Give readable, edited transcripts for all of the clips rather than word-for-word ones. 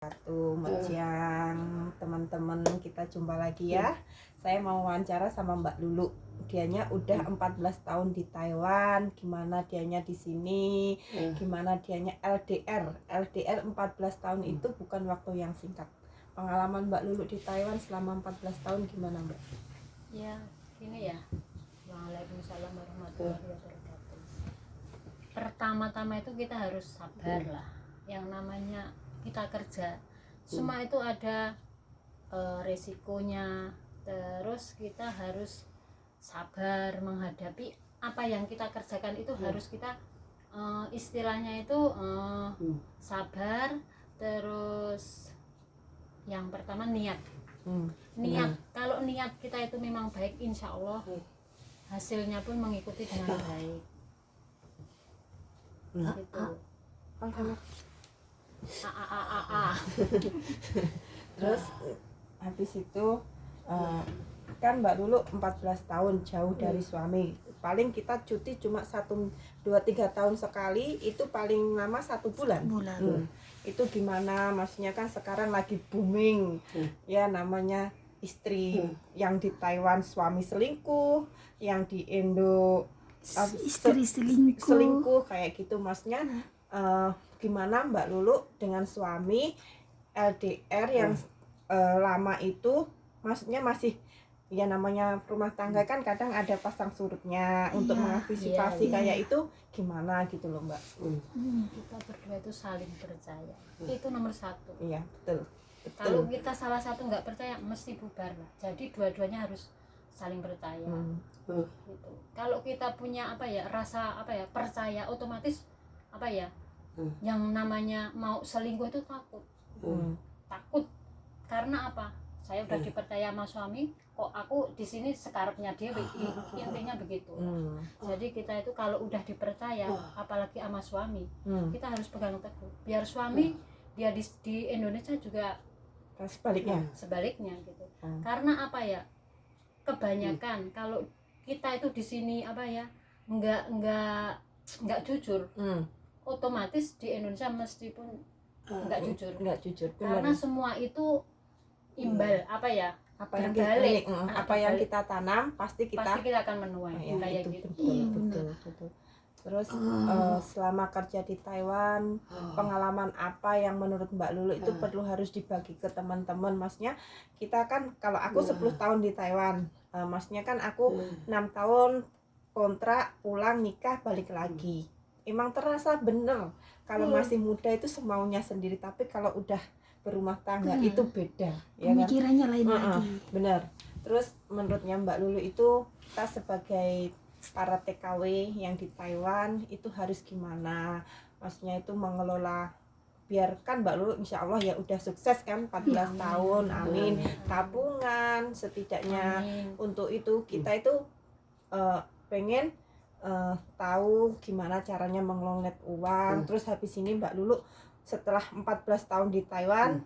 Selamat siang teman-teman, kita jumpa lagi ya. Saya mau wawancara sama Mbak Lulu. Dianya udah 14 tahun di Taiwan. Gimana dianya di sini? Gimana dianya LDR? LDR 14 tahun itu bukan waktu yang singkat. Pengalaman Mbak Lulu di Taiwan selama 14 tahun gimana, Mbak? Ya, gini ya. Waalaikumsalam warahmatullahi wabarakatuh. Pertama-tama itu kita harus sabar lah. Yang namanya kita kerja, semua itu ada resikonya. Terus kita harus sabar menghadapi apa yang kita kerjakan itu. Harus kita istilahnya itu sabar. Terus yang pertama niat. Niat, kalau niat kita itu memang baik, insya Allah hasilnya pun mengikuti dengan baik. Gitu. Terus habis itu kan Mbak Lulu 14 tahun jauh dari suami. Paling kita cuti cuma 1-2-3 tahun sekali, itu paling lama 1 bulan. Itu gimana? Maksudnya kan sekarang lagi booming ya, namanya istri yang di Taiwan suami selingkuh, yang di Indo istri selingkuh kayak gitu. Maksudnya gimana Mbak Lulu dengan suami LDR yang lama itu, maksudnya masih ya, namanya rumah tangga kan kadang ada pasang surutnya untuk mengantisipasi kayak itu, gimana gitu loh Mbak. Kita berdua itu saling percaya, itu nomor 1. Iya, betul. Kalau kita salah satu nggak percaya, mesti bubar lah. Jadi dua-duanya harus saling percaya. Gitu. Kalau kita punya rasa percaya, otomatis yang namanya mau selingkuh itu takut. Takut karena apa? Saya udah dipercaya sama suami, kok aku di sini sekarapnya dia, intinya begitu. Jadi kita itu kalau udah dipercaya, apalagi sama suami, kita harus pegang teguh. Biar suami dia di Indonesia juga sebaliknya gitu. Karena kebanyakan kalau kita itu di sini nggak jujur, otomatis di Indonesia meskipun nggak jujur. Karena semua itu imbal apa yang kita tanam pasti kita akan menuai. Kayak gitu. Betul. Terus selama kerja di Taiwan, pengalaman apa yang menurut Mbak Lulu itu perlu harus dibagi ke teman-teman? Maksudnya kita kan, kalau aku 10 tahun di Taiwan, maksudnya kan aku 6 tahun kontrak, pulang, nikah, balik lagi. Emang terasa bener kalau masih muda itu semaunya sendiri, tapi kalau udah berumah tangga itu beda, ya kan? Pemikirannya lain lagi. Bener. Terus menurutnya Mbak Lulu itu, kita sebagai para TKW yang di Taiwan itu harus gimana? Maksudnya itu mengelola, biarkan Mbak Lulu insya Allah ya udah sukses kan 14 tahun, amin. Tabungan setidaknya. Untuk itu kita itu pengen tahu gimana caranya mengelola uang. Terus habis ini Mbak Lulu setelah 14 tahun di Taiwan,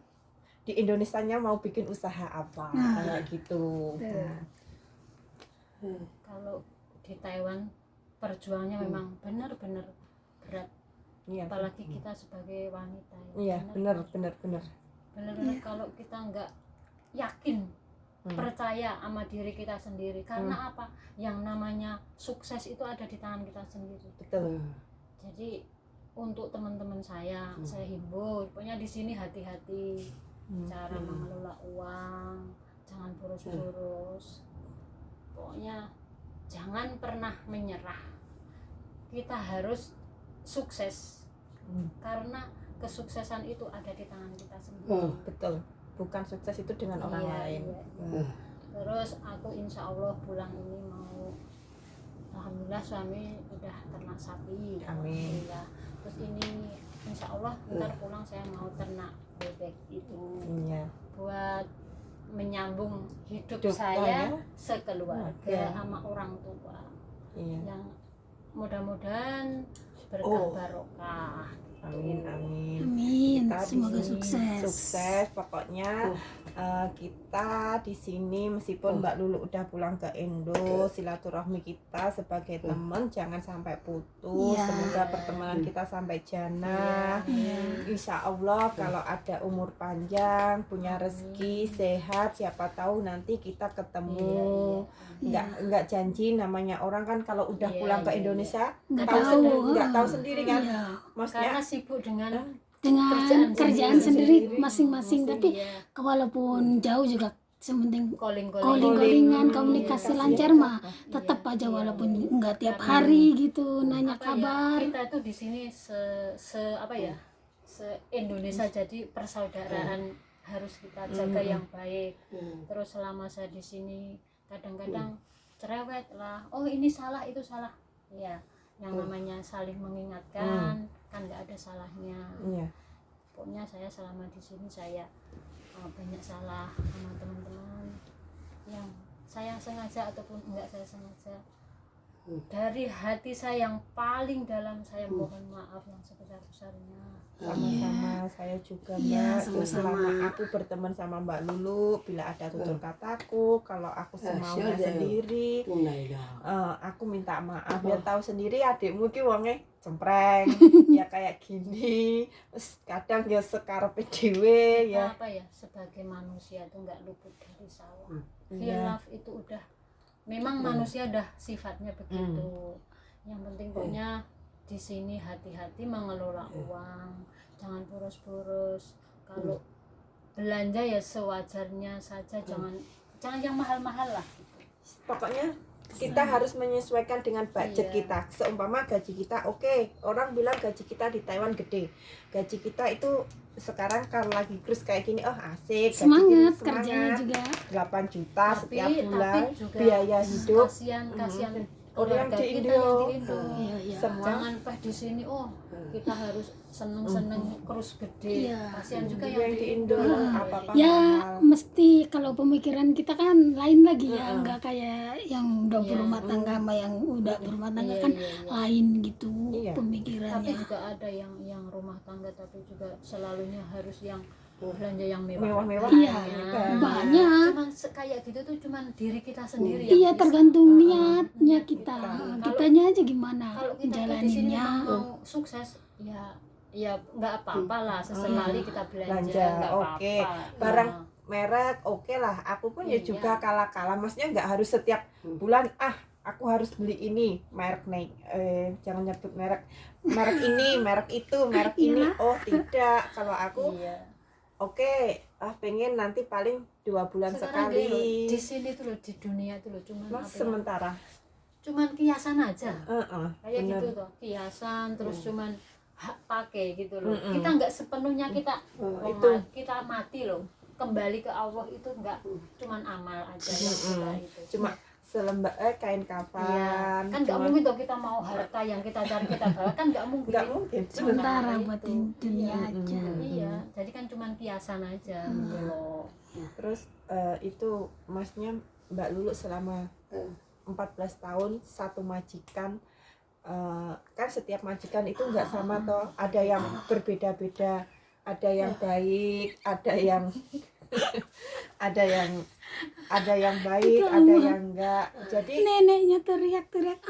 di Indonesianya mau bikin usaha apa, kayak gitu. Kalau di Taiwan perjuangannya memang benar-benar berat. Apalagi kita sebagai wanita. Benar. Kalau kita nggak yakin, percaya sama diri kita sendiri, karena apa? Yang namanya sukses itu ada di tangan kita sendiri. Betul. Jadi untuk teman-teman saya himbau, pokoknya di sini hati-hati cara mengelola uang, jangan boros-boros. Pokoknya jangan pernah menyerah. Kita harus sukses. Karena kesuksesan itu ada di tangan kita sendiri. Betul. Bukan sukses itu dengan orang lain. Terus aku insya Allah pulang ini mau, alhamdulillah suami udah ternak sapi. Amin. Terus ini insya Allah ntar pulang saya mau ternak bebek itu. Buat menyambung hidup saya sekeluarga sama orang tua. Yang mudah-mudahan berkah barokah. Amin, amin. Amin. Kita di Semoga sini sukses. sukses pokoknya. Kita di sini meskipun Mbak Lulu udah pulang ke Indo, silaturahmi kita sebagai teman jangan sampai putus. Iya. Semoga pertemanan kita sampai jannah. Insya Allah kalau ada umur panjang, punya rezeki, sehat, siapa tahu nanti kita ketemu. Nggak janji, namanya orang kan kalau udah Iya, pulang ke iya, Indonesia Nggak tahu tahu. sendiri, nggak tahu sendiri kan. Iya. Maksudnya Karena sibuk dengan Dengan kerjaan sendiri masing-masing, tapi iya, walaupun jauh juga sementing calling-calling. calling-callingan, komunikasi Komunikasi lancar ya. mah tetap aja walaupun nggak tiap Karena hari gitu nanya Apa ya, kabar. kita tuh di sini se Indonesia, jadi persaudaraan harus kita jaga yang baik. Terus selama saya di sini kadang-kadang cerewet lah, oh ini salah itu salah, ya yang namanya saling mengingatkan kan nggak ada salahnya. Iya. Pokoknya saya selama di sini saya banyak salah sama teman-teman yang saya sengaja ataupun enggak saya sengaja. Dari hati saya yang paling dalam saya mohon maaf yang sebesar-besarnya. Sama-sama, saya juga Iya, Mbak. sama-sama. Selama aku berteman sama Mbak Lulu, bila ada tutur kataku, kalau aku semaunya sendiri, aku minta maaf. Ya tahu sendiri adikmu ki wonge cempreng, ya kayak gini. Terus kadang ya sekarepe dhewe Kita ya. apa ya, sebagai manusia itu nggak luput dari salah. Iya. Khilaf itu udah memang manusia udah sifatnya begitu. Yang penting pokoknya di sini hati-hati mengelola uang, jangan boros-boros. Kalau belanja ya sewajarnya saja, jangan yang mahal-mahal lah. Pokoknya kita harus menyesuaikan dengan budget Iya. kita. Seumpama gaji kita oke, orang bilang gaji kita di Taiwan gede. Gaji kita itu sekarang kalau lagi cruise kayak gini, oh asik, gaji Semangat gini, kerjanya juga. 8 juta setiap Tapi bulan, juga biaya hidup. kasihan Orang keluarga di kita Indo. yang di Indo. Iya, iya. Semua Jangan pas di sini kita harus seneng-seneng cruise gede. Iya. Kasihan juga yang di Indo Iya, apa-apa Ya mahal. mesti kalau pemikiran kita kan lain lagi ya, nggak kayak yang udah berumah tangga sama yang udah berumah tangga Iya, kan iya, iya. lain gitu Iya. Tapi pemikirannya. juga ada yang rumah tangga tapi juga selalunya harus yang belanja yang mewah. Mewah-mewah. Iya, Banyak. banyak. Cuman kayak gitu tuh cuman diri kita sendiri Iya, yang bisa. tergantung niatnya kita. Kalau- Kitanya aja gimana Kalau kita tuh di sini jalaninnya. memang mau sukses ya nggak apa-apa lah, sesekali kita belanja Belanja, nggak oke. apa-apa. Barang Nah, merek oke lah, aku pun ya Iya. juga kala-kala, maksudnya nggak harus setiap bulan aku harus beli ini merek jangan nyebut merek ini, merek itu, merek ini. Oh tidak, kalau aku iya. oke, pengen nanti paling 2 bulan Sekarang sekali. gini loh, di sini tuh loh, di dunia tuh loh cuman Mas apa ya, sementara. cuman kiasan aja kayak bener. gitu tuh, kiasan terus cuman hak pakai gitu loh. Mm-mm. Kita nggak sepenuhnya kita itu. kita mati loh, kembali ke Allah itu nggak cuman amal aja yang kita itu. Cuma selembar kain kafan. Iya, kan nggak cuma- mungkin tuh kita mau harta yang kita cari kita bawa, kan nggak mungkin. nggak mungkin. Sementara Nah, buat itu. dunia Iya. aja. Iya, jadi kan cuman kiasan aja gitu loh. Terus itu masnya Mbak Lulu selama 14 tahun satu majikan, kan setiap majikan itu nggak sama toh, ada yang berbeda-beda, ada yang baik, ada yang ada yang baik, ada yang enggak. Jadi Neneknya teriak-teriak,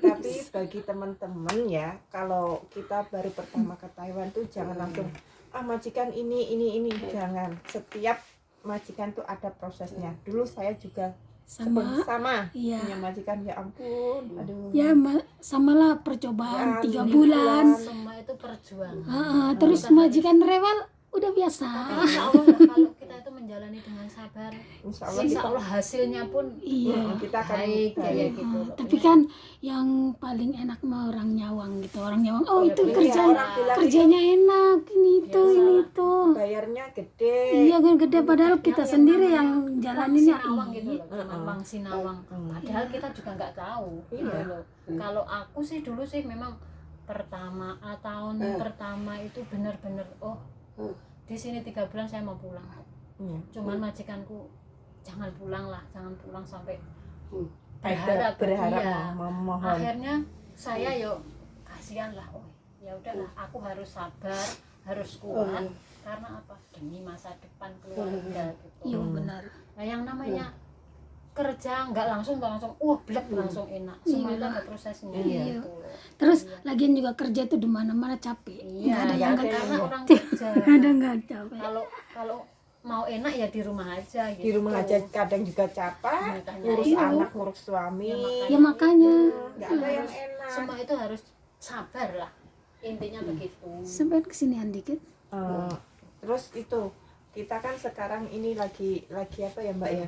tapi bagi teman-teman ya, kalau kita baru pertama ke Taiwan tuh jangan langsung majikan ini jangan. Setiap majikan tuh ada prosesnya. Dulu saya juga sama Iya. punya majikan, ya ampun, aduh. Ya samalah percobaan Ya, 3 ini bulan. Semua itu perjuangan. Terus majikan rewel udah biasa. Insya Allah lah, kalau kita itu menjalani dengan sabar, Insya Allah insya kita Allah hasilnya pun Iya. kita akan baik kayak baik. gitu. Tapi kan yang paling enak mah orang nyawang gitu. Orang nyawang, oh Ya, itu iya, kerja orang bilang kerjanya enak, ini itu, Biasa ini lah. itu. bayarnya gede. Iya kan gede, padahal kita sendiri yang jalaninnya. sinawang gitu loh, Iya. cuma bang sinawang. Padahal kita juga nggak tahu. Gitu Iya. loh. Kalau aku sih dulu sih memang tahun pertama itu bener-bener di sini 3 bulan saya mau pulang. Iya. Cuman majikanku jangan pulang sampai Berharap iya. memohon. Akhirnya saya kasihan lah, ya udahlah, aku harus sabar, harus kuat, karena apa, demi masa depan keluarga gitu. Iya benar. Nah yang namanya kerja nggak langsung blek langsung enak, semua itu ada prosesnya Iya. gitu. Terus lagian juga kerja itu di mana-mana capek. Iya, Nggak ada yang nggak nggak karena iya. orang kerja. ada nggak capek. Kalau kalau mau enak ya di rumah aja gitu. Di rumah aja kadang juga capek, Makanya ngurus itu. anak, ngurus suami. Ya makanya Nggak ada yang enak. Semua itu harus sabar lah. Intinya begitu. sampai kesinian dikit. Terus itu kita kan sekarang ini lagi apa ya Mbak ya,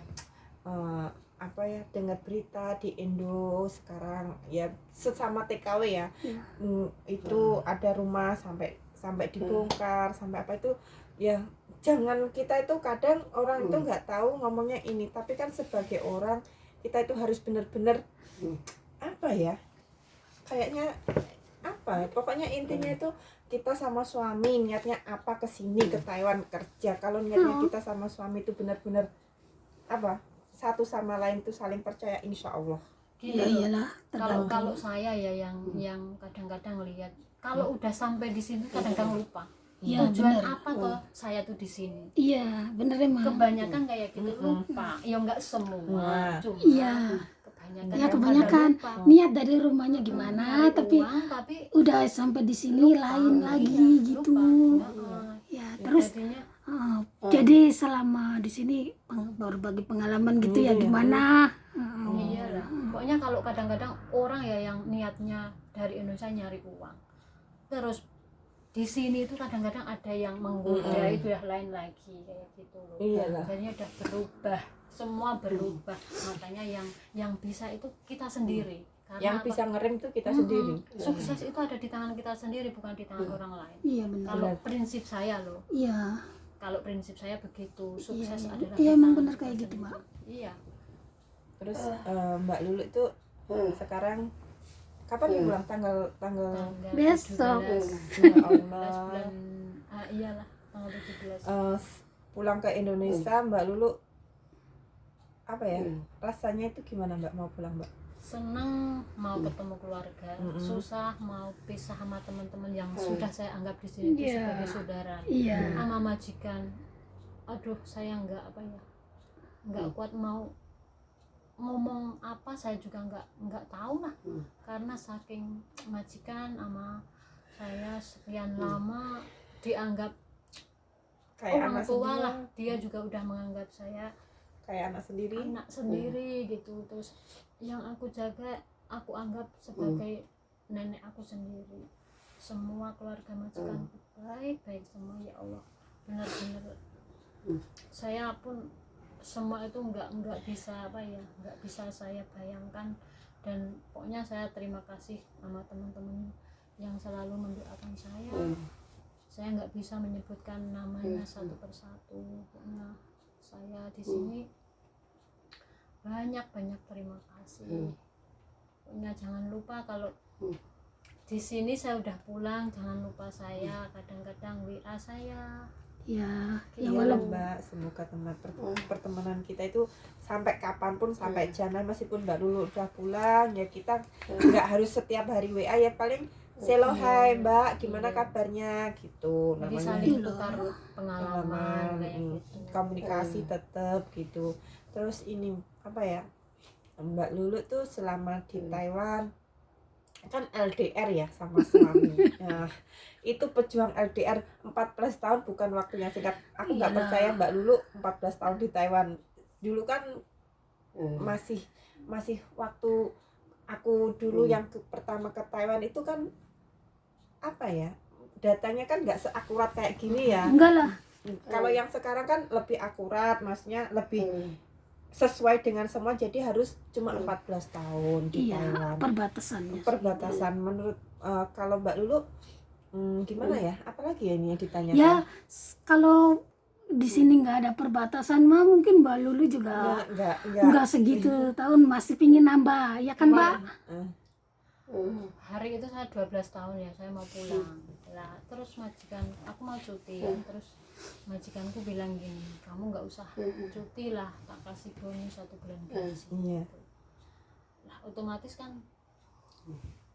apa ya, dengar berita di Indo sekarang ya, sesama TKW ya, itu ada rumah sampai dibongkar, sampai apa itu ya. Jangan, kita itu kadang orang itu nggak tahu ngomongnya ini, tapi kan sebagai orang kita itu harus benar-benar apa ya, kayaknya apa, pokoknya intinya itu kita sama suami niatnya apa ke sini ke Taiwan kerja. Kalau niatnya kita sama suami itu benar-benar apa, satu sama lain itu saling percaya, insya Allah. Gini Ya loh, iyalah, kalau saya ya yang kadang-kadang lihat kalau udah sampai di sini kadang-kadang lupa Iya, tujuan bener. apa toh saya tuh di sini. Iya bener emang. Kebanyakan kayak gitu lupa, ya enggak semua, cuma Iya. kebanyakan Ya yang kebanyakan pada lupa. niat dari rumahnya gimana, Nyari tapi uang, tapi udah sampai di sini lain lagi gitu. lupa. Ya terus Jadinya jadi selama di sini berbagi pengalaman gitu ya gimana? iya lah. Pokoknya kalau kadang-kadang orang ya yang niatnya dari Indonesia nyari uang, terus di sini itu kadang-kadang ada yang menggoda, itu ya lain lagi kayak gitu loh. Iyalah. Jadinya udah berubah, semua berubah. Makanya yang bisa itu kita sendiri. Karena Yang apa? bisa ngerem itu kita sendiri. Sukses itu ada di tangan kita sendiri, bukan di tangan orang lain. Iya benar. Kalau prinsip saya loh, Iya. kalau prinsip saya begitu, sukses Iya, adalah iya, di emang tangan benar kita kayak gitu, sendiri. Mbak. Iya. Terus Mbak Lulu itu sekarang kapan nih pulang, tanggal Tanggal Besok. 17 ya Allah. bulan iyalah tanggal 17. Pulang ke Indonesia, Mbak Lulu apa ya, rasanya itu gimana Mbak mau pulang Mbak? Seneng mau ketemu keluarga, susah mau pisah sama teman-teman yang sudah saya anggap di sini itu Iya. sebagai saudara, Iya. sama majikan. Aduh, saya nggak kuat mau ngomong apa, saya juga nggak tahu lah, karena saking majikan sama saya sekian lama dianggap Kayak orang anak tua sendiri, lah, dia juga udah menganggap saya kayak anak sendiri. anak sendiri gitu. Terus yang aku jaga aku anggap sebagai nenek aku sendiri. Semua keluarga majikan baik semua, ya Allah, benar-benar saya pun semua itu nggak bisa nggak bisa saya bayangkan. Dan pokoknya saya terima kasih sama teman-teman yang selalu mendoakan saya. Saya nggak bisa menyebutkan namanya satu persatu. Pokoknya saya di sini banyak terima kasih. Pokoknya jangan lupa kalau di sini saya udah pulang, jangan lupa saya, kadang-kadang WA saya. Ya, ya Iya walaupun Mbak, semoga pertemanan kita itu sampai kapanpun, sampai jalan, meskipun Mbak Lulu udah pulang ya, kita nggak harus setiap hari WA ya, paling hello hai Mbak, gimana kabarnya gitu, Jadi namanya saling tukar pengalaman pengalaman, kayak gitu. komunikasi tetap gitu. Terus ini apa ya, Mbak Lulu tuh selama di Taiwan kan LDR ya sama suami. Nah, itu pejuang LDR 14 tahun bukan waktu yang singkat. Aku nggak Iyalah. percaya Mbak Lulu 14 tahun di Taiwan. Dulu kan masih waktu aku dulu yang pertama ke Taiwan itu kan apa ya, datanya kan nggak seakurat kayak gini ya. enggak lah. Kalau yang sekarang kan lebih akurat, maksudnya lebih sesuai dengan semua, jadi harus cuma 14 tahun di Iya, Taiwan. perbatasannya. Perbatasan menurut kalau Mbak Lulu gimana ya, apalagi ya ini yang ditanyakan? Ya, kalau di sini nggak ada perbatasan mah mungkin Mbak Lulu juga nggak segitu tahun, masih pingin nambah ya kan Mbak? Hari itu saya 12 tahun ya, saya mau pulang lah. Terus majikan aku mau cuti ya, terus majikanku bilang gini, kamu nggak usah cuti lah, tak kasih bonus 1 bulan gaji. Iya. Lah otomatis kan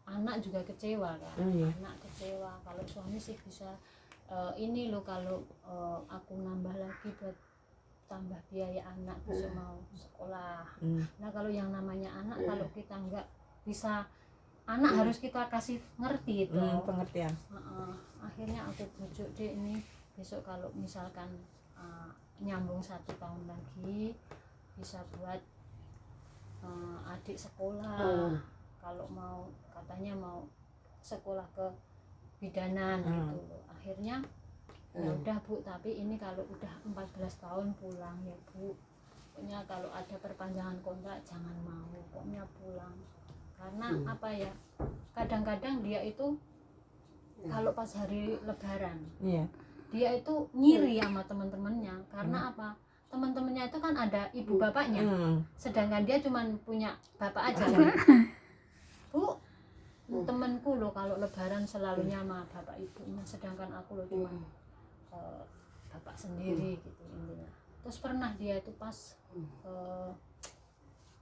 anak juga kecewa kan. Iya. Anak kecewa kalau suami sih bisa ini loh, kalau aku nambah lagi buat tambah biaya anak besok mau sekolah. Nah kalau yang namanya anak, kalau kita nggak bisa, anak harus kita kasih ngerti itu. Pengertian. Akhirnya aku bujuk, Dek, ini besok kalau misalkan nyambung 1 tahun lagi bisa buat adik sekolah. Kalau mau, katanya mau sekolah ke bidanan gitu loh. Akhirnya ya udah Bu, tapi ini kalau udah 14 tahun pulang ya Bu, pokoknya kalau ada perpanjangan kontrak jangan mau, pokoknya pulang. Karena apa ya, kadang-kadang dia itu kalau pas hari lebaran dia itu ngiri sama teman-temannya. Karena apa, teman-temannya itu kan ada ibu bapaknya, sedangkan dia cuman punya bapak aja. Bu, temanku loh kalau lebaran selalunya sama bapak ibunya, sedangkan aku loh cuma bapak sendiri gitu intinya. Terus pernah dia itu pas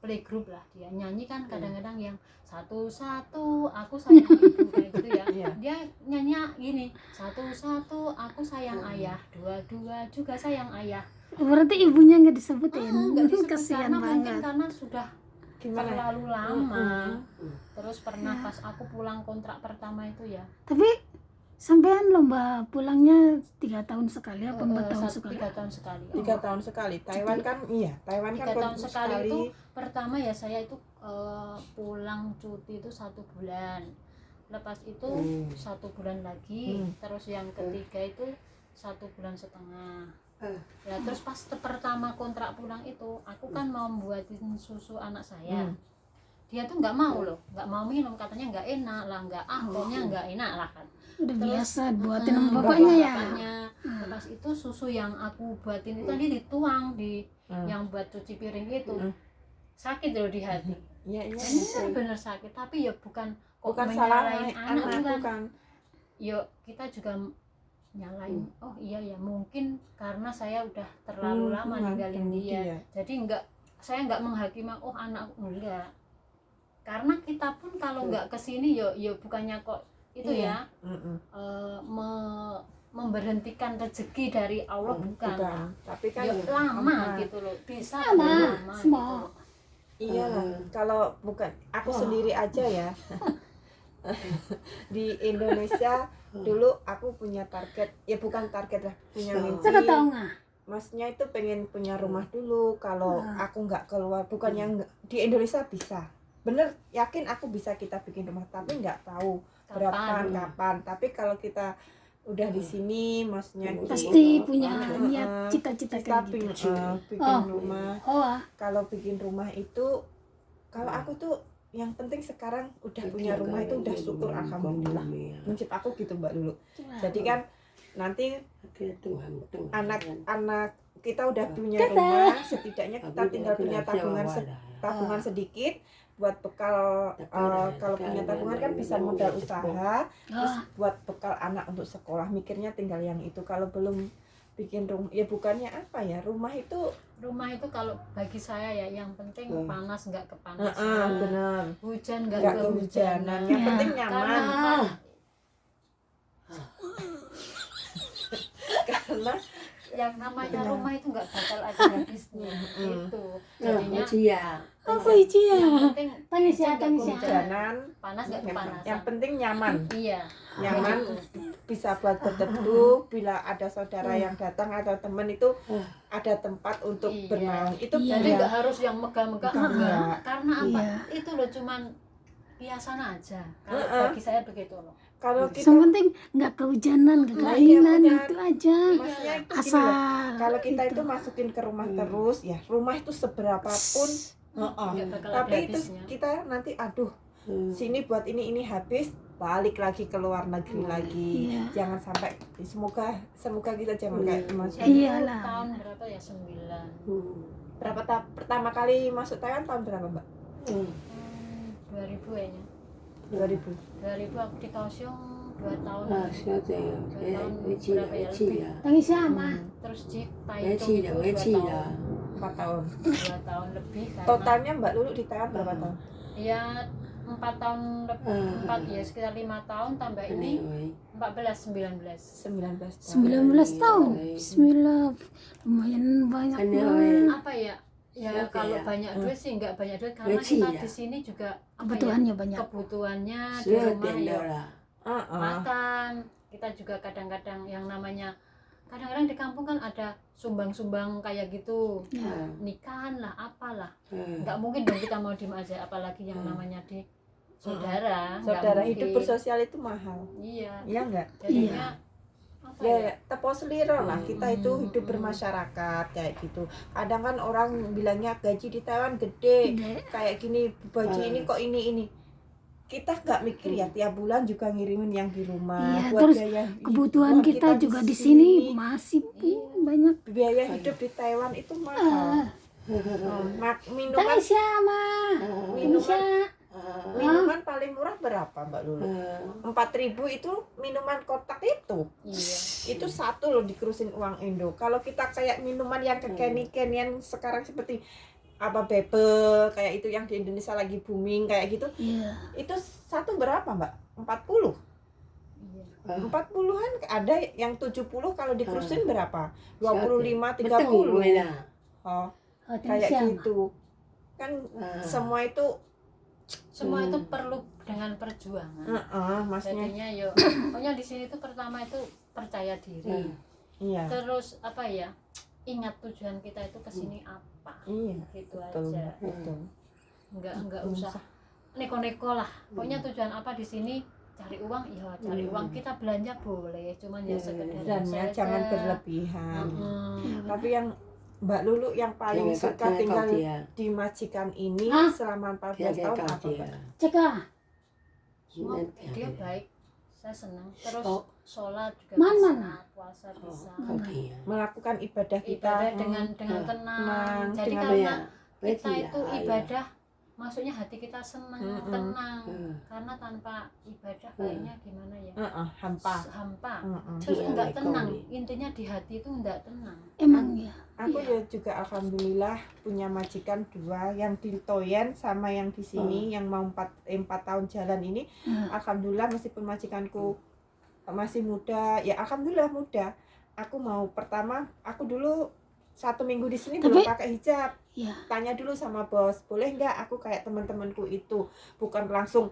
playgroup lah, dia nyanyi kan kadang-kadang yang satu-satu aku sayang ibu kayak gitu ya. Dia nyanyi gini, satu-satu aku sayang ayah, dua-dua juga sayang ayah. Berarti ibunya nggak disebutin? Nggak disebut Kasihan karena mungkin banget. karena sudah terlalu lama. Terus pernah pas aku pulang kontrak pertama itu ya. Tapi sampean lomba pulangnya 3 tahun sekali apa 4 tahun sekali? 3 tahun sekali. 3 tahun sekali. Taiwan kan Taiwan 3 kan tahun sekali itu pertama ya saya itu pulang cuti itu 1 bulan. Lepas itu 1 bulan lagi. Terus yang ketiga itu 1 bulan setengah. Ya terus pas pertama kontrak pulang itu aku kan mau buatin susu anak saya. Dia tuh nggak mau loh, nggak mau minum, katanya nggak enak lah, pokoknya nggak enak lah kan. Udah Terus, biasa buatin sama bapaknya ya. Lepas itu susu yang aku buatin itu tadi dituang di yang buat cuci piring itu. Sakit loh di hati. Iya. Bener sakit, tapi ya bukan salah menyalahin anak bukan. Yuk kita juga nyalain, oh iya ya mungkin karena saya udah terlalu lama ninggalin dia. Jadi saya nggak menghakimi oh anak enggak. Karena kita pun kalau nggak kesini ya bukannya kok itu ya memberhentikan rezeki dari Allah, bukan. Tapi kan ya lama gitu loh, bisa lama gitu. Iyalah, kalau bukan aku sendiri aja ya. Di Indonesia dulu aku punya target, ya bukan target lah, punya mimpi. Maksudnya itu pengen punya rumah dulu. Kalau aku nggak keluar, bukannya di Indonesia bisa. Bener, yakin aku bisa kita bikin rumah, tapi nggak tahu kapan. Tapi kalau kita udah di sini, maksudnya pasti punya niat cita-cita kita kayak gitu. bikin rumah. Kalau bikin rumah itu, kalau aku tuh yang penting sekarang udah punya rumah itu udah syukur, alhamdulillah. Menurut aku gitu Mbak Lulu. Jadi kan nanti anak-anak kita udah punya rumah, setidaknya kita tinggal punya tabungan sedikit buat bekal. Kalau punya tabungan kan bisa modal usaha, terus buat bekal anak untuk sekolah. Mikirnya tinggal yang itu. Kalau belum bikin rumah, ya bukannya apa ya, rumah itu kalau bagi saya ya yang penting panas nggak kepanasan, bener. hujan nggak kehujanan, yang penting nyaman. Karena yang namanya rumah itu nggak bakal ada habisnya gitu. Jadinya apa itu ya? penting kehujanan, panas nggak kepanasan. yang penting nyaman. Iya, nyaman, bisa buat berteduh. Bila ada saudara yang datang atau teman itu ada tempat untuk bernaung. Itu jadi nggak harus yang megah-megah, enggak. Karena apa? Iya. Itu loh cuman hiasan aja. Kalau bagi saya begitu loh. Kalau kita yang penting nggak kehujanan, kekeringan, itu aja. maksudnya itu gini Asal loh, kalau kita itu. itu masukin ke rumah terus ya, rumah itu seberapapun Nggak bakal ada tapi itu habisnya. kita nanti sini buat ini habis, balik lagi ke luar negeri lagi. Iya. Jangan sampai, semoga kita jangan kayak Mas. Iyalah. Tahun berapa ya? 9. Berapa pertama kali masuk Taiwan tahun berapa Mbak? 2000 kayaknya. 2000. 2000 aku di Kaohsiung 2 tahun. 现在呀，berapa ya? Lebih. Tangis sama. Terus di 也 Taichung 去 itu 了，也 2 去 tahun. 了。 4 tahun. 2 tahun lebih karena Totalnya Mbak Lulu di Taiwan berapa tahun? ya 4 tahun lebih, 4 ya sekitar 5 tahun tambah ini 14 19 19 tahun. Bismillah. Lumayan banyak banget. apa ya Siapa kalau ya? banyak duit sih nggak banyak duit karena Gaji kita ya? di sini juga apa Kebutuhannya ya, banyak. kebutuhannya di Sudah rumah ya tenda. makan. Kita juga kadang-kadang yang namanya kadang-kadang di kampung kan ada sumbang-sumbang kayak gitu, nikahan lah apalah, nggak mungkin dong kita mau diem aja, apalagi yang namanya di saudara Saudara nggak hidup mungkin. bersosial itu mahal. Iya Iya enggak? jadinya apa Ya, tepo seliro lah kita itu Hmm. hidup bermasyarakat kayak gitu. Kadang kan orang bilangnya gaji di Taiwan gede, kayak gini baju ini kok ini. Kita nggak mikir ya tiap bulan juga ngirimin yang di rumah. Iya, Buat terus biaya kebutuhan hidup kita juga di sini masih banyak. Biaya hidup di Taiwan itu mahal. Minuman Tasya minuman paling murah berapa Mbak Lulu? 4.000 itu minuman kotak itu. iya Itu satu loh dikerusin uang Indo. Kalau kita kayak minuman yang kekinian sekarang seperti apa bebel kayak itu yang di Indonesia lagi booming kayak gitu, Iya. itu satu berapa Mbak? 40. iya 40-an ada yang 70 kalau dikerusin berapa? 25 Betul 30. lah. Oh, Oh, kayak Tasya. gitu. Kan semua itu semua itu perlu dengan perjuangan. maksudnya Jadinya yo pokoknya di sini tuh pertama itu percaya diri, iya. terus apa ya, ingat tujuan kita itu kesini apa, Iya. gitu Betul. aja. Betul. Nggak usah neko-neko lah, pokoknya tujuan apa di sini, cari uang ya cari uang, kita belanja boleh, cuman ya sekedar Dan ya saja. jangan berlebihan. Mm-mm. Tapi yang Mbak Lulu yang paling suka tinggal di majikan ini Hah? selama 14 tahun apa Mbak? Cekah. Oh, dia baik, saya senang. Terus sholat juga Mana? bisa, puasa bisa, Melakukan ibadah kita ibadah dengan tenang. tenang, Jadi dengan karena kita itu ibadah, maksudnya hati kita senang, tenang. Karena tanpa ibadah kayaknya gimana ya? hampa. Hampa. Mm-mm. Terus enggak tenang. Intinya di hati itu enggak tenang. Emang ya. Aku ya juga alhamdulillah punya majikan 2 yang di Toyen sama yang di sini yang mau 4 tahun jalan ini. Alhamdulillah meskipun majikanku masih muda, ya alhamdulillah muda. Aku mau pertama, aku dulu 1 minggu di sini belum pakai hijab. Ya. Tanya dulu sama bos, boleh nggak aku kayak teman-temanku itu, bukan langsung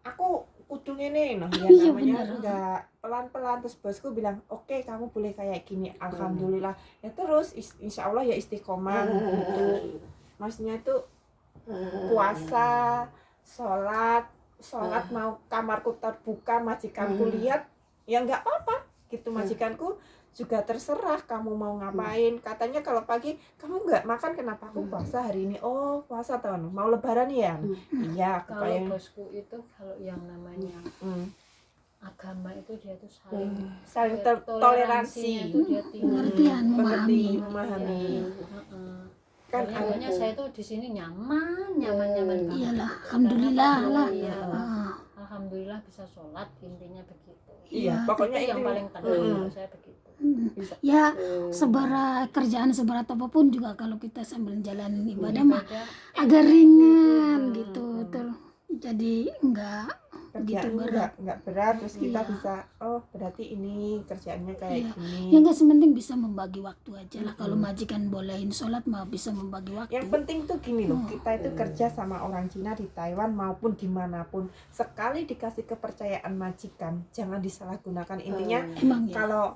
aku kudu ngene nah ya Iya, namanya bener. enggak, pelan-pelan. Terus bosku bilang oke kamu boleh kayak gini, alhamdulillah ya. Terus insya Allah ya istiqomah gitu. Maksudnya itu puasa, sholat mau kamarku terbuka, majikanku lihat ya nggak apa-apa gitu. Majikanku juga terserah kamu mau ngapain. Katanya kalau pagi kamu nggak makan, kenapa? Aku puasa hari ini. Oh puasa tahun mau lebaran ya. Iya aku Kalau kayak bosku itu kalau yang namanya agama itu dia tuh saling toleransinya toleransi, itu dia tinggi. Pengertian, mengerti, memahami. memahami. Heeh. Kan Pokoknya saya tuh di sini nyaman banget. Iyalah, alhamdulillah lah. Iya. Ah, Alhamdulillah bisa sholat, intinya begitu. Iya, pokoknya Itu yang itu paling tenang kalau saya begitu. bisa. ya kerjaan seberat apapun juga kalau kita sambil jalanin ibadah mah agak ringan gitu tuh. Jadi enggak begitu Kerjaan berat. nggak berat, terus kita Iya. bisa oh berarti ini kerjaannya kayak Iya. gini. Ya enggak, sementing bisa membagi waktu aja lah. Kalau majikan bolehin sholat mah bisa membagi waktu. Yang penting tuh gini loh, kita itu kerja sama orang Cina di Taiwan maupun dimanapun, sekali dikasih kepercayaan majikan jangan disalahgunakan. Intinya Emang ya. kalau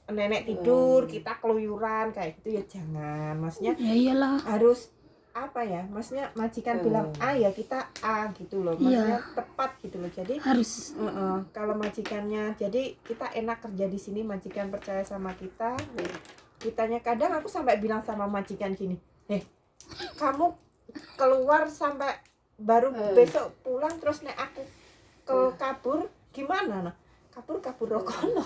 nenek tidur kita keluyuran kayak gitu ya jangan. Maksudnya Ya iyalah. harus apa ya, maksudnya majikan bilang A ya kita A gitu loh, maksudnya tepat gitu loh. Jadi Harus. kalau majikannya, jadi kita enak kerja di sini, majikan percaya sama kita. Kitanya kadang aku sampai bilang sama majikan gini, kamu keluar sampai baru besok pulang, terus nek aku kabur gimana nah? Kabur rokono.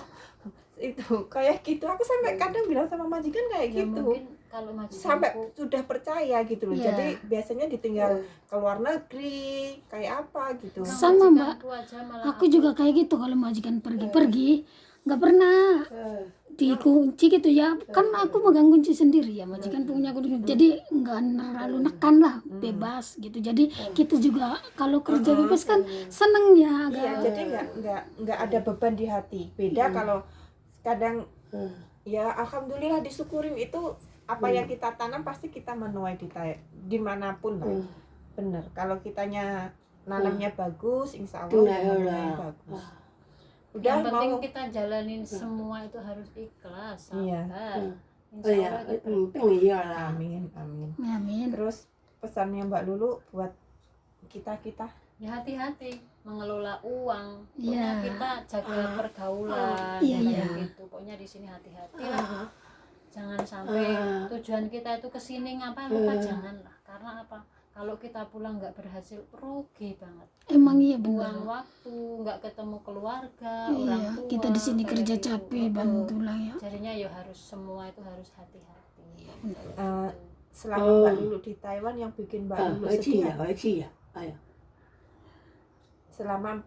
Itu kayak gitu, aku sampai kadang bilang sama majikan kayak Ya gitu. mungkin kalau majikanku Sampai sudah percaya gitu loh. Iya. Jadi biasanya ditinggal ke luar negeri kayak apa gitu. Sama, Mbak. majikanku aja malah Aku juga kayak gitu kalau majikan pergi-pergi. nggak pernah dikunci gitu ya, kan aku megang kunci sendiri ya, majikan punya kunci, jadi nggak terlalu nekan lah, bebas gitu. Jadi kita juga kalau kerja bebas kan seneng ya, Iya, agak jadi nggak ada beban di hati. Beda kalau kadang ya alhamdulillah disyukurin itu apa yang kita tanam pasti kita menuai dimanapun lah. Bener. Kalau kitanya nanamnya bagus, insya Allah ya menuai bagus. Udah Yang penting mau kita jalanin semua itu harus ikhlas, Iya. sabar. Oh Insya ya, Allah itu penting iyalah. amin amin. amin. Terus pesannya Mbak Lulu buat kita ya hati-hati mengelola uang. Iya. Pokoknya kita jaga pergaulan Iya, kayak iya. gitu. Pokoknya di sini hati-hati lah. Jangan sampai tujuan kita itu kesini ngapa lupa, janganlah. Karena apa? Kalau kita pulang nggak berhasil, rugi banget. Emang iya Buang benar. waktu, nggak ketemu keluarga, orang Iya, tua. kita di sini kayak kerja gitu. capek bantu lah ya. Jadinya ya harus semua itu harus hati-hati. selama Mbak Lulu di Taiwan yang bikin Mbak Lulu sedih 回去呀，哎呀， selama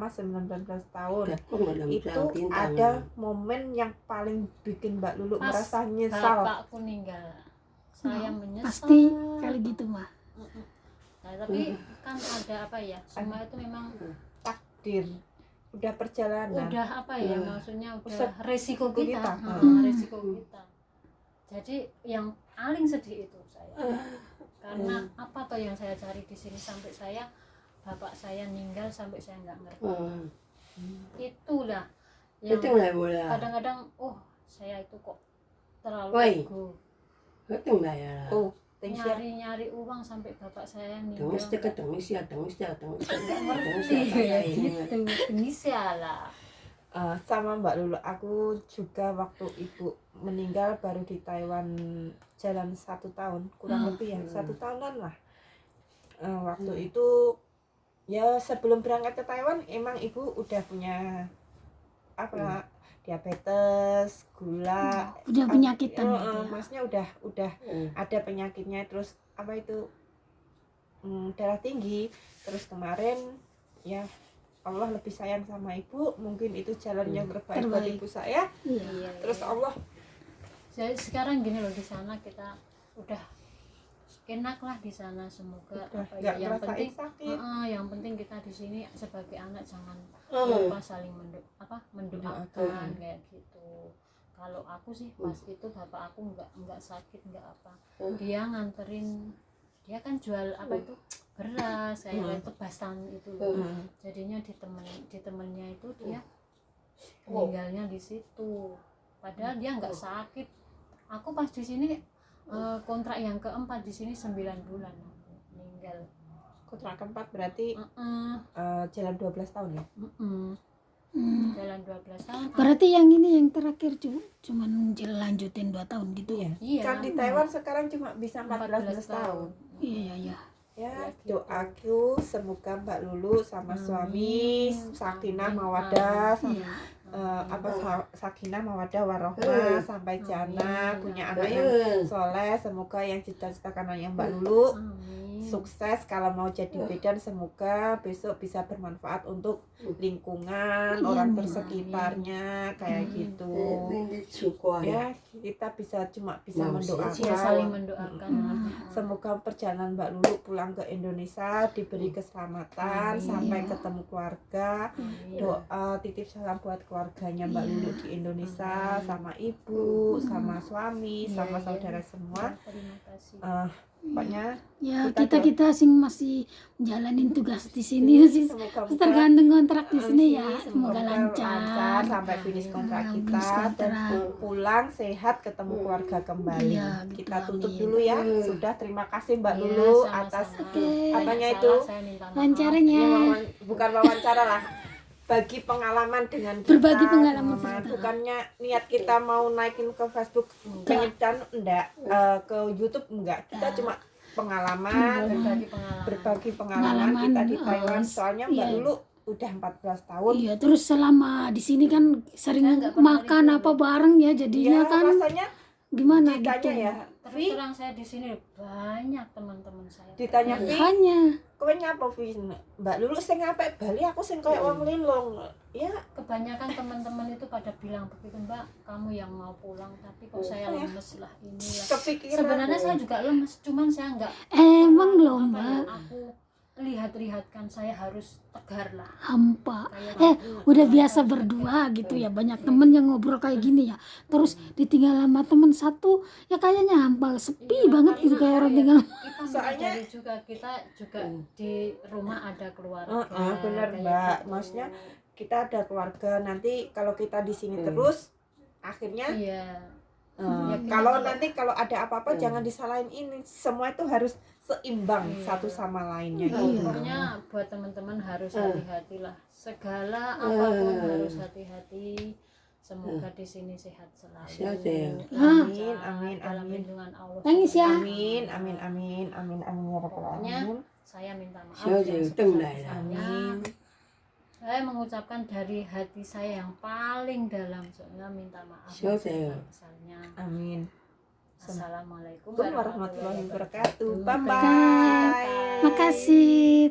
19 tahun 公了两 itu 张叮当 ada momen yang paling bikin Mbak Lulu Pas merasa nyesal. bapakku meninggal, saya menyesal. Pasti kali gitu mah. Nah, tapi kan ada apa ya, semua itu memang Takdir, udah perjalanan. udah apa ya, maksudnya udah Pusat resiko kita, kita. resiko kita. Jadi yang paling sedih itu saya, karena apa toh yang saya cari di sini sampai saya bapak saya meninggal sampai saya nggak ngerti. 嗯， Itulah 一 yang 定来不了， kadang-kadang saya itu kok terlalu Woi. ego, 一定来呀。 Oh, Tengsia. nyari-nyari uang sampai bapak saya 等 meninggal. 这个等一下，等一下，等一下，等一 Ngerti 下， ya 等一下。 gitu, bisa lah. Sama Mbak Lulu, aku juga waktu ibu meninggal baru di Taiwan jalan 1 tahun, kurang lebih ya 1 tahunan lah. Waktu itu ya sebelum berangkat ke Taiwan emang ibu udah punya apa diabetes, gula, Udah penyakitan gitu ya. maksudnya udah ada penyakitnya, terus apa itu darah tinggi. Terus kemarin ya Allah lebih sayang sama ibu, mungkin itu jalan yang terbaik buat Terbaik. ibu saya. Iya. Terus Allah Jadi sekarang gini loh, di sana kita udah enak lah di sana, semoga udah apa nggak ya, yang ngerasain penting sakit. yang penting kita di sini sebagai anak jangan Oh. lupa saling mendoakan kayak gitu. Kalau aku sih pas itu bapak aku nggak sakit nggak apa, dia nganterin, dia kan jual apa itu beras kayak tebasan itu loh. Jadinya di temennya itu dia meninggalnya di situ, padahal dia nggak sakit. Aku pas di sini kontrak yang keempat di sini 9 bulan meninggal. Kontrak keempat berarti Heeh. jalan 12 tahun ya. Jalan 12 tahun. Berarti yang ini yang terakhir cuman lanjutin 2 tahun gitu ya. Iya. Kan di Taiwan sekarang cuma bisa 14 tahun. Iya iya. Ya, Ya, gitu. doaku semoga Mbak Lulu sama suami sakinah mawadah Iya. sakinah mawadah warohmah sampai jannah, punya anak yang soleh, semoga yang cita-citakan anaknya Mbak Lulu Amin. sukses. Kalau mau jadi bidan semoga besok bisa bermanfaat untuk lingkungan, orang Amin. bersekitarnya kayak gitu. 出国呀， Ya, kita cuma bisa Mau mendoakan. Ya, saling mendoakan. Semoga perjalanan Mbak Lulu pulang ke Indonesia diberi keselamatan Amin. sampai ketemu keluarga. Amin. Doa titip salam buat keluarganya Mbak Lulu di Indonesia, sama ibu, sama suami, Iya, sama iya. saudara semua. Terima kasih. Pokoknya Ya Kita kita sing masih jalanin tugas di sini sih. semoga Tergantung kontrak di sini ya. Semoga lancar. sampai finish kontrak Finish kita dan kontrak. pulang sehat ketemu keluarga kembali. Iya, gitu, Kita tutup amin. dulu ya. Sudah, terima kasih Mbak Iya, Lulu sama-sama. atas Oke. apanya Banyak itu? salah, saya minta maaf. Wawancaranya. bukan wawancara lah, bagi pengalaman dengan kita. Berbagi pengalaman cerita. Bukannya niat kita mau naikin ke Facebook, pengen enggak, ke YouTube enggak. Kita cuma pengalaman, berbagi pengalaman Pengalaman, kita di Taiwan. Soalnya Mbak iya. Lulu udah 14 tahun. Iya, terus selama di sini kan sering Saya nggak pernah makan libur. apa bareng ya, jadinya Ya, kan rasanya gimana kitanya gitu. ya terus terang saya di sini banyak teman-teman saya. Ditanya Vi, Makanya kowe nyapa Vi? Mbak Lulu sing apik Bali, aku sing koyo wong linglung. Ya, Kebanyakan teman-teman itu pada bilang begitu, Mbak, kamu yang mau pulang tapi kok saya lemes lah inilah. kepikiran. Sebenarnya saya juga lemes, cuman saya enggak emang loh apa ya, Mbak, aku lihat-lihatkan saya harus tegar lah. hampa. Kayak Udah biasa berdua gitu ya, banyak temen yang ngobrol kayak gini ya. Terus ditinggal sama temen satu, ya kayaknya hampa, sepi Iya, banget karena gitu kayak apa orang ya, tinggal. kita Soalnya- menyadari juga kita juga di rumah ada keluarga. Bener kayak Mbak, gitu. maksudnya kita ada keluarga, nanti kalau kita di sini Hmm. terus akhirnya Iya. eh, Ya, kalau kita- nanti kalau ada apa-apa Hmm. jangan disalahin ini, semua itu harus seimbang Iya. satu sama lainnya Iya. gitu. Pokoknya buat teman-teman harus Hmm. hati-hati lah. Segala apapun Hmm. harus hati-hati. Semoga di sini sehat selalu. Sehat ya. Amin, amin, Dalam amin. lindungan Allah. Nangis ya. Amin, amin, amin, amin, amin ya rabbal Pokoknya alamin. saya minta maaf Saya yang juga lah ya. sebesar-besarnya. Amin. Saya mengucapkan dari hati saya yang paling dalam, soalnya minta maaf Saya yang juga. sebesar-besarnya. Amin. Assalamualaikum Warahmatullahi wabarakatuh. Bye Bye. bye. Makasih.